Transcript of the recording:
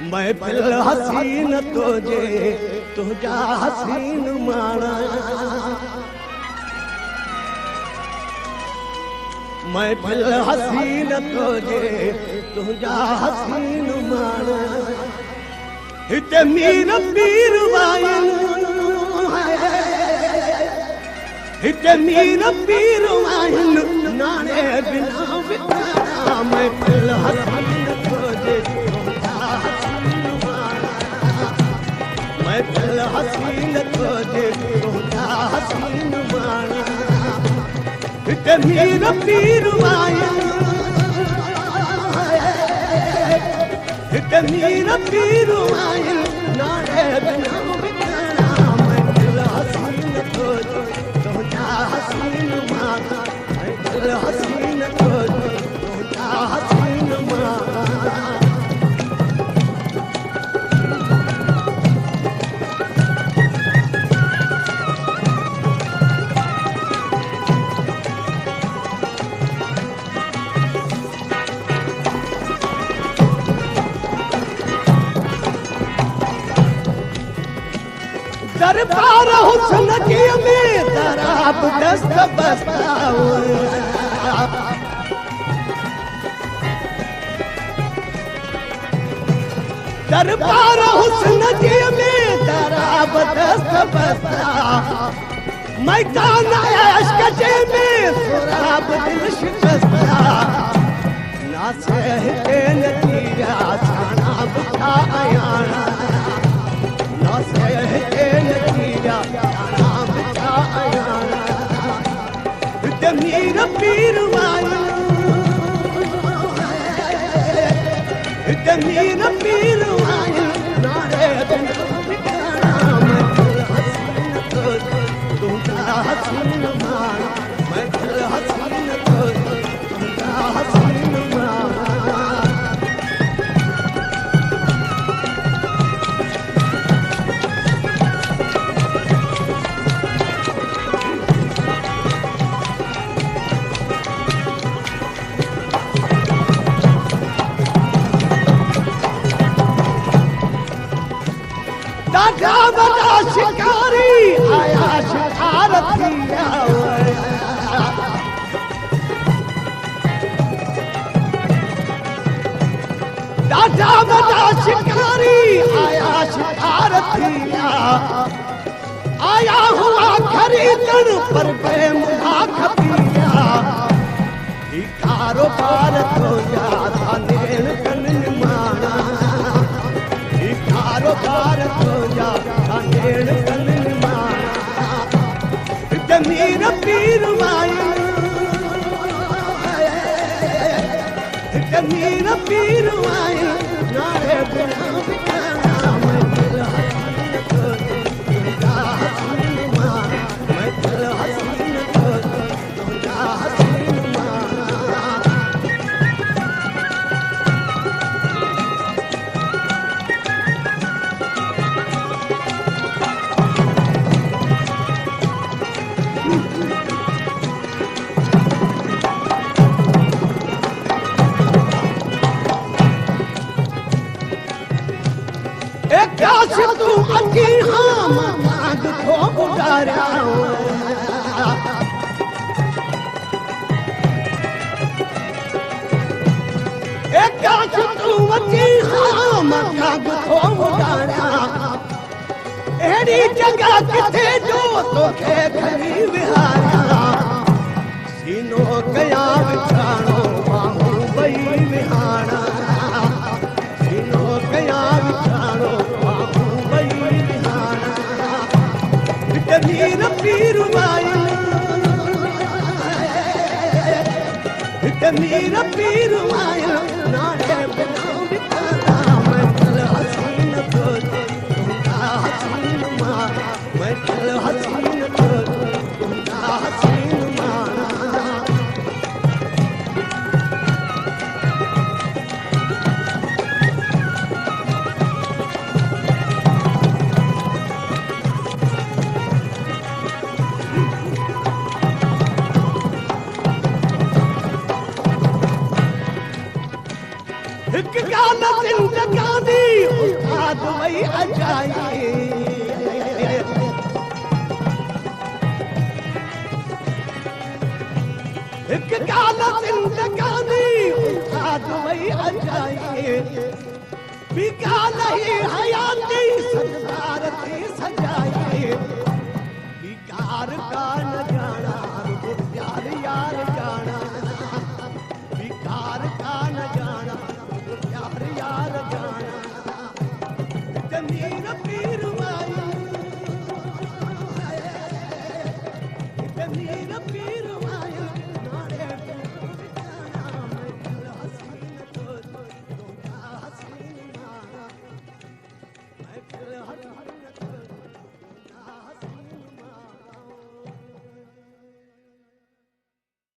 महफिल हसीन तुझे तुझा हसीन माना महफिल हसीन तुझे तुझा हसीन माना हिते मीर पीर वाइन हिते मीर पीर वाइन नाने बिना बिना महफिल हसीन तुझे महफिल हसीन तुझे तुझा हसीन माना हिते मीर पीर वाइन हिते मीर पीर वाइन नाने बिना बिना महफिल हसीन तुझे तुझा हसीन माना महफिल हसीन तुझे तुझा हसीन माना दरबार हुस्न के में दराब दस्त बस्ताओ दरबार हुस्न के में दराब दस्त बस्ता मैदान इश्क के में सुराब दिल शिकस्ता नासे है नतीजा छाना बुझा आयाना मीर पीर वाइन मीर पीर वाइन नारे महफिल हसीन तुझा हसीन माना महफिल हसीन तुझा हसीन माना दादा बड़ा शिकारी आया शिकार थिया दादा बड़ा शिकारी आया शिकार थिया आया हुआ खरीदन पर बेमुहा खपिया ही कारोबार तो ज्यादा नेन कन माना ही कारोबार नेड़ कन माना हिते मीर पीर वाइन हिते मीर पीर वाइन नारे बिना बिना महफिल हसीन तुझा हसीन माना महफिल हसीन तुझा हसीन माना काश तू अची हाँ मांग को गुजारा काश तू अची हाँ मांग को गुजारा एड़ी जगह किथे जो तोखे खरी विहारा सीनो कया विछाणो बाहू बई विहारा सीनो कया विछाणो मीर पीर वाइन मीर पीर वाइन नारे बिना बिना महफिल हसीन तुझा हसीन माना महफिल हसीन तुझा हसीन माना कोई अजाए बिका नहीं हयाती संसार थी सजाए बिकार का न